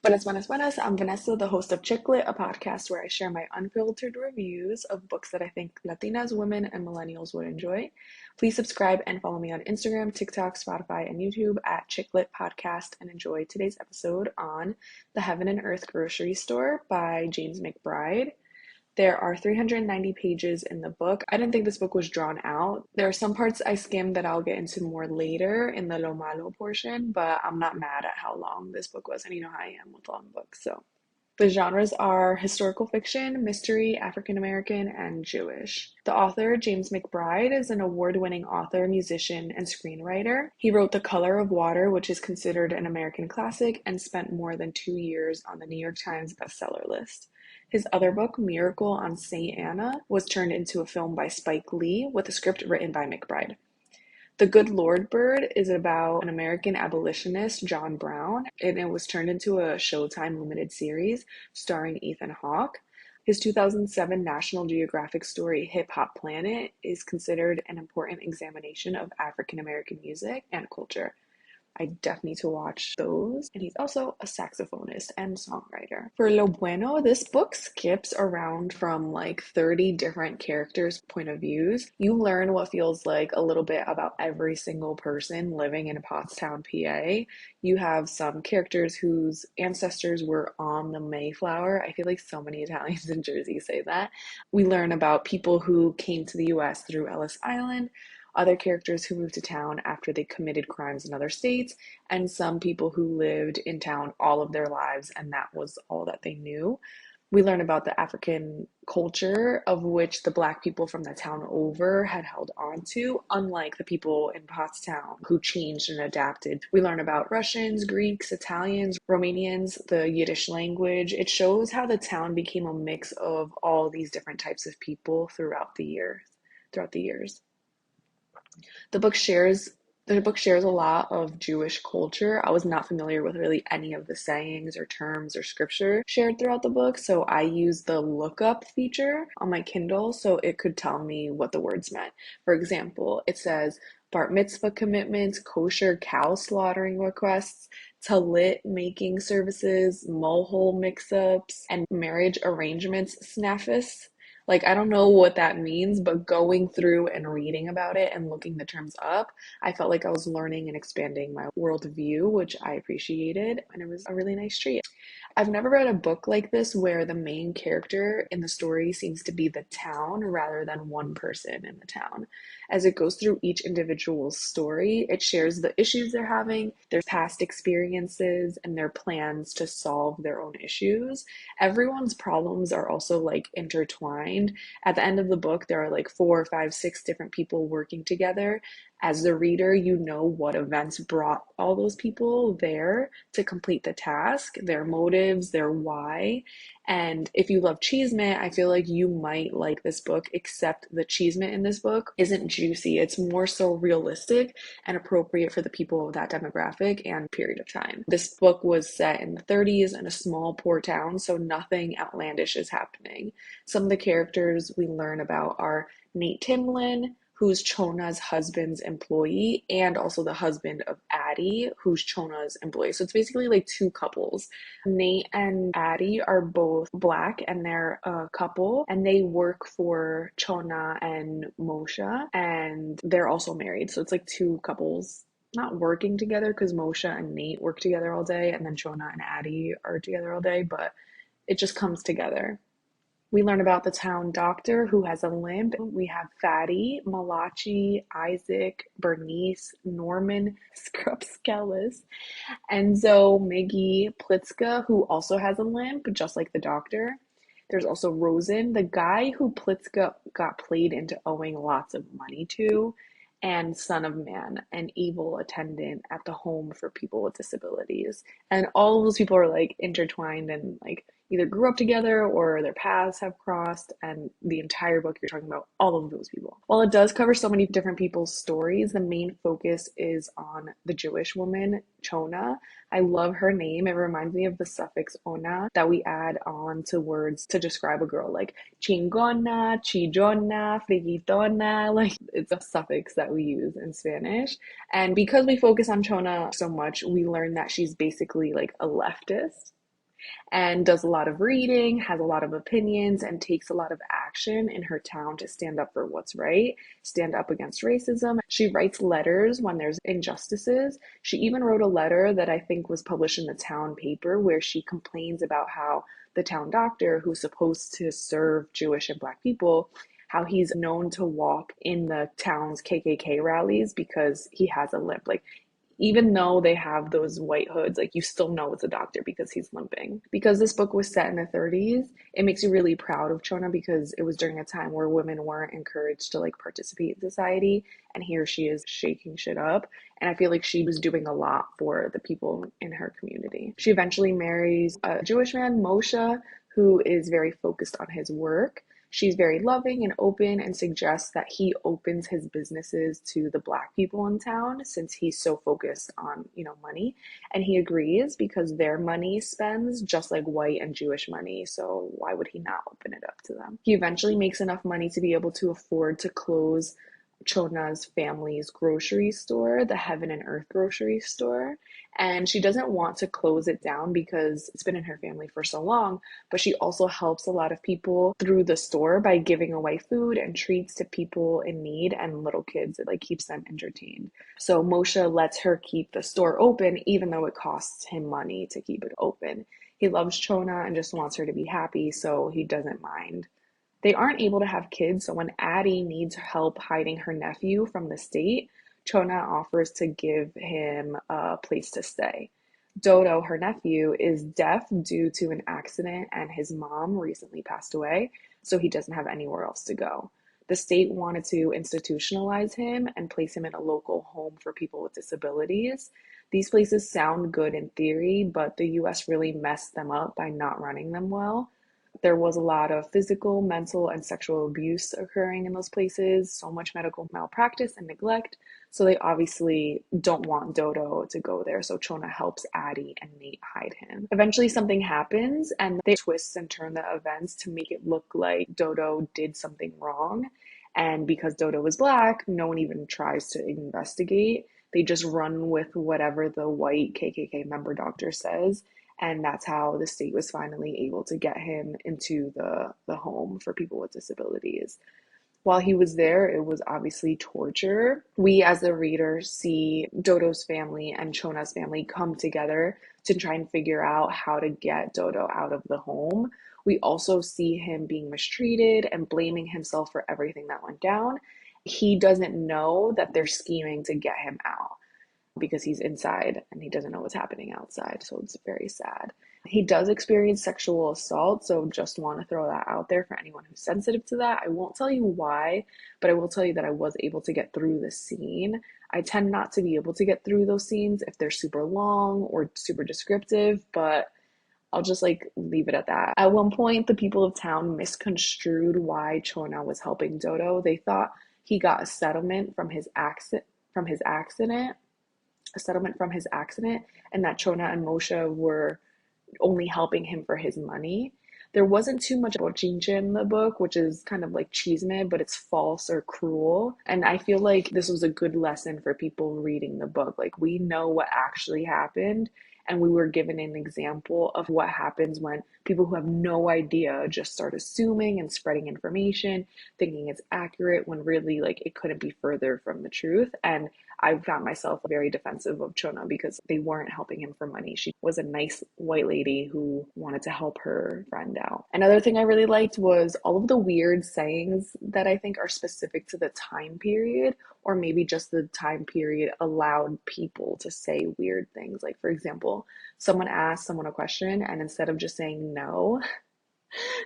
Buenas, buenas. I'm Vanessa, the host of Chick Lit, a podcast where I share my unfiltered reviews of books that I think Latinas, women, and millennials would enjoy. Please subscribe and follow me on Instagram, TikTok, Spotify, and YouTube at Chick Lit Podcast and enjoy today's episode on The Heaven and Earth Grocery Store by James McBride. There are 390 pages in the book. I didn't think this book was drawn out. There are some parts I skimmed that I'll get into more later in the Lo Malo portion, but I'm not mad at how long this book was, and you know how I am with long books. So the genres are historical fiction, mystery, African American, and Jewish. The author, James McBride, is an award-winning author, musician, and screenwriter. He wrote The Color of Water, which is considered an American classic, and spent more than 2 years on the New York Times bestseller list. His other book, Miracle on St. Anna, was turned into a film by Spike Lee with a script written by McBride. The Good Lord Bird is about an American abolitionist, John Brown, and it was turned into a Showtime limited series starring Ethan Hawke. His 2007 National Geographic story, Hip Hop Planet, is considered an important examination of African American music and culture. I definitely need to watch those. And he's also a saxophonist and songwriter. For Lo Bueno, this book skips around from like 30 different characters' point of views. You learn what feels like a little bit about every single person living in Pottstown, PA. You have some characters whose ancestors were on the Mayflower. I feel like so many Italians in Jersey say that. We learn about people who came to the US through Ellis Island, other characters who moved to town after they committed crimes in other states, and some people who lived in town all of their lives and that was all that they knew. We learn about the African culture of which the Black people from the town over had held on to, unlike the people in Pottstown who changed and adapted. We learn about Russians, Greeks, Italians, Romanians, the Yiddish language. It shows how the town became a mix of all these different types of people throughout the years. The book shares a lot of Jewish culture. I was not familiar with really any of the sayings or terms or scripture shared throughout the book, so I used the lookup feature on my Kindle so it could tell me what the words meant. For example, it says bar mitzvah commitments, kosher cow slaughtering requests, talit making services, mohol mix-ups, and marriage arrangements snaffus. Like, I don't know what that means, but going through and reading about it and looking the terms up, I felt like I was learning and expanding my worldview, which I appreciated, and it was a really nice treat. I've never read a book like this where the main character in the story seems to be the town rather than one person in the town. As it goes through each individual's story, it shares the issues they're having, their past experiences, and their plans to solve their own issues. Everyone's problems are also like intertwined. At the end of the book, there are like 4, 5, 6 different people working together. As the reader, you know what events brought all those people there to complete the task, their motives, their why. And if you love cheesemate, I feel like you might like this book, except the cheesemate in this book isn't juicy. It's more so realistic and appropriate for the people of that demographic and period of time. This book was set in the 30s in a small, poor town, so nothing outlandish is happening. Some of the characters we learn about are Nate Timlin, who's Chona's husband's employee, and also the husband of Addie, who's Chona's employee. So it's basically like 2 couples. Nate and Addie are both Black, and they're a couple, and they work for Chona and Moshe, and they're also married. So it's like 2 couples not working together because Moshe and Nate work together all day, and then Chona and Addie are together all day, but it just comes together. We learn about the town doctor who has a limp. We have Fatty, Malachi, Isaac, Bernice, Norman, Scrubskellis, Enzo, Miggy, Plitzka, who also has a limp, just like the doctor. There's also Rosen, the guy who Plitzka got played into owing lots of money to, and Son of Man, an evil attendant at the home for people with disabilities. And all of those people are like intertwined and like either grew up together or their paths have crossed, and the entire book you're talking about all of those people. While it does cover so many different people's stories, the main focus is on the Jewish woman, Chona. I love her name. It reminds me of the suffix ona that we add on to words to describe a girl, like chingona, chillona, frigitona. Like, it's a suffix that we use in Spanish. And because we focus on Chona so much, we learn that she's basically like a leftist. and does a lot of reading, has a lot of opinions, and takes a lot of action in her town to stand up for what's right, stand up against racism. She writes letters when there's injustices. She even wrote a letter that I think was published in the town paper where she complains about how the town doctor, who's supposed to serve Jewish and Black people, how he's known to walk in the town's KKK rallies because he has a limp. Like, even though they have those white hoods, like you still know it's a doctor because he's limping. Because this book was set in the 30s, it makes you really proud of Chona because it was during a time where women weren't encouraged to like participate in society, and here she is shaking shit up. And I feel like she was doing a lot for the people in her community. She eventually marries a Jewish man, Moshe, who is very focused on his work. She's very loving and open and suggests that he opens his businesses to the Black people in town since he's so focused on, money. And he agrees because their money spends just like white and Jewish money. So why would he not open it up to them? He eventually makes enough money to be able to afford to close Chona's family's grocery store, the Heaven and Earth grocery store. And she doesn't want to close it down because it's been in her family for so long, but she also helps a lot of people through the store by giving away food and treats to people in need and little kids. It like keeps them entertained. So Moshe lets her keep the store open even though it costs him money to keep it open. He loves Chona and just wants her to be happy, so he doesn't mind. They aren't able to have kids, so when Addie needs help hiding her nephew from the state, Chona offers to give him a place to stay. Dodo, her nephew, is deaf due to an accident, and his mom recently passed away, so he doesn't have anywhere else to go. The state wanted to institutionalize him and place him in a local home for people with disabilities. These places sound good in theory, but the US really messed them up by not running them well. There was a lot of physical, mental, and sexual abuse occurring in those places, so much medical malpractice and neglect. So they obviously don't want Dodo to go there. So Chona helps Addie and Nate hide him. Eventually something happens and they twist and turn the events to make it look like Dodo did something wrong. And because Dodo was Black, no one even tries to investigate. They just run with whatever the white KKK member doctor says. And that's how the state was finally able to get him into the home for people with disabilities. While he was there, it was obviously torture. We, as the reader, see Dodo's family and Chona's family come together to try and figure out how to get Dodo out of the home. We also see him being mistreated and blaming himself for everything that went down. He doesn't know that they're scheming to get him out because he's inside and he doesn't know what's happening outside. So it's very sad. He does experience sexual assault, so just want to throw that out there for anyone who's sensitive to that. I won't tell you why, but I will tell you that I was able to get through the scene. I tend not to be able to get through those scenes if they're super long or super descriptive, but I'll just like leave it at that. At one point, the people of town misconstrued why Chona was helping Dodo. They thought he got a settlement from his accident, and that Chona and Moshe were only helping him for his money. There wasn't too much bochinche in the book, which is kind of like chisme, but it's false or cruel. And I feel like this was a good lesson for people reading the book. Like, we know what actually happened, and we were given an example of what happens when people who have no idea just start assuming and spreading information, thinking it's accurate when really like it couldn't be further from the truth. And I found myself very defensive of Chona because they weren't helping him for money. She was a nice white lady who wanted to help her friend out. Another thing I really liked was all of the weird sayings that I think are specific to the time period, or maybe just the time period allowed people to say weird things. Like, for example, someone asked someone a question, and instead of just saying no,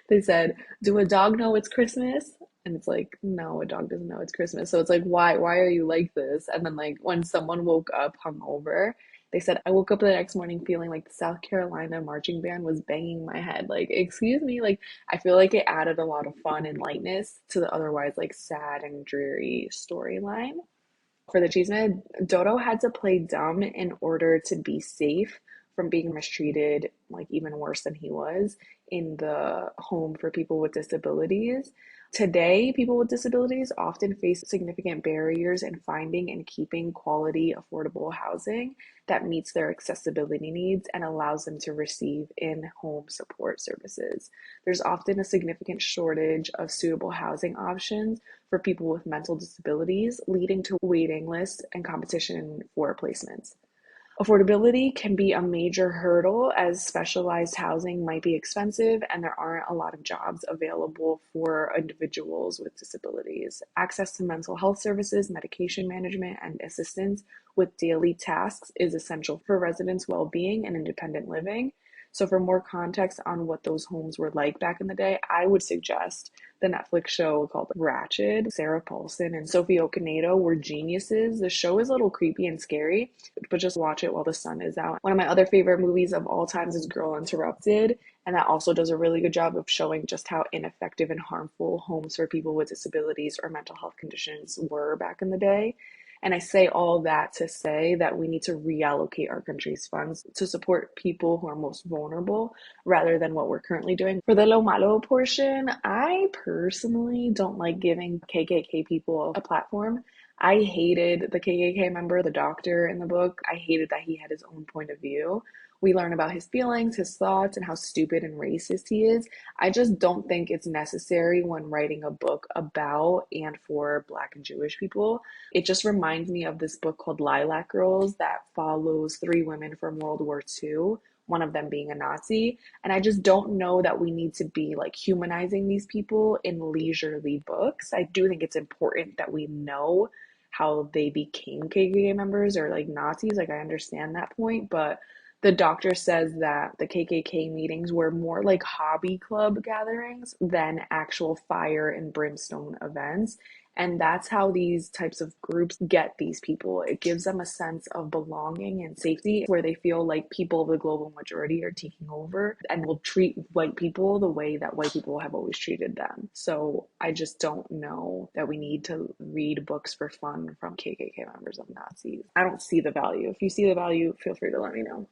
they said, "Do a dog know it's Christmas?" And it's like, no, a dog doesn't know it's Christmas. So it's like, why are you like this? And then like when someone woke up hungover, they said, "I woke up the next morning feeling like the South Carolina marching band was banging my head." Like, excuse me, like I feel like it added a lot of fun and lightness to the otherwise like sad and dreary storyline. For the chisme, Dodo had to play dumb in order to be safe from being mistreated, like even worse than he was, in the home for people with disabilities. Today, people with disabilities often face significant barriers in finding and keeping quality, affordable housing that meets their accessibility needs and allows them to receive in-home support services. There's often a significant shortage of suitable housing options for people with mental disabilities, leading to waiting lists and competition for placements. Affordability can be a major hurdle as specialized housing might be expensive and there aren't a lot of jobs available for individuals with disabilities. Access to mental health services, medication management, and assistance with daily tasks is essential for residents' well-being and independent living. So for more context on what those homes were like back in the day, I would suggest the Netflix show called Ratched. Sarah Paulson and Sophie Okonedo were geniuses. The show is a little creepy and scary, but just watch it while the sun is out. One of my other favorite movies of all times is Girl Interrupted, and that also does a really good job of showing just how ineffective and harmful homes for people with disabilities or mental health conditions were back in the day. And I say all that to say that we need to reallocate our country's funds to support people who are most vulnerable rather than what we're currently doing. For the Lo Malo portion, I personally don't like giving KKK people a platform. I hated the KKK member, the doctor in the book. I hated that he had his own point of view. We learn about his feelings, his thoughts, and how stupid and racist he is. I just don't think it's necessary when writing a book about and for Black and Jewish people. It just reminds me of this book called Lilac Girls that follows three women from World War II, one of them being a Nazi. And I just don't know that we need to be like humanizing these people in leisurely books. I do think it's important that we know how they became KKK members or like Nazis. Like, I understand that point, but the doctor says that the KKK meetings were more like hobby club gatherings than actual fire and brimstone events. And that's how these types of groups get these people. It gives them a sense of belonging and safety where they feel like people of the global majority are taking over and will treat white people the way that white people have always treated them. So I just don't know that we need to read books for fun from KKK members of Nazis. I don't see the value. If you see the value, feel free to let me know.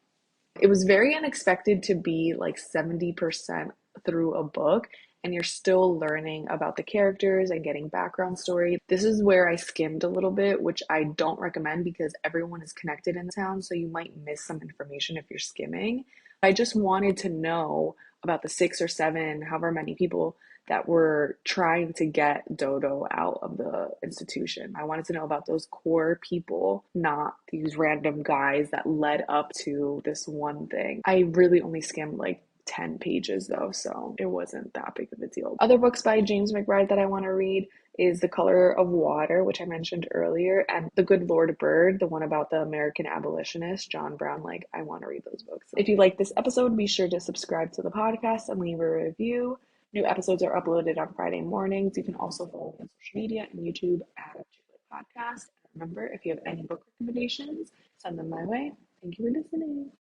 It was very unexpected to be like 70% through a book and you're still learning about the characters and getting background story. This is where I skimmed a little bit, which I don't recommend because everyone is connected in the town, so you might miss some information if you're skimming. I just wanted to know about the 6 or 7, however many people that were trying to get Dodo out of the institution. I wanted to know about those core people, not these random guys that led up to this one thing. I really only skimmed like 10 pages though, so it wasn't that big of a deal. Other books by James McBride that I want to read is The Color of Water, which I mentioned earlier, and The Good Lord Bird, the one about the American abolitionist, John Brown. Like, I want to read those books. If you like this episode, be sure to subscribe to the podcast and leave a review. New episodes are uploaded on Friday mornings. You can also follow me on social media and YouTube at Chicklet Podcast. And remember, if you have any book recommendations, send them my way. Thank you for listening.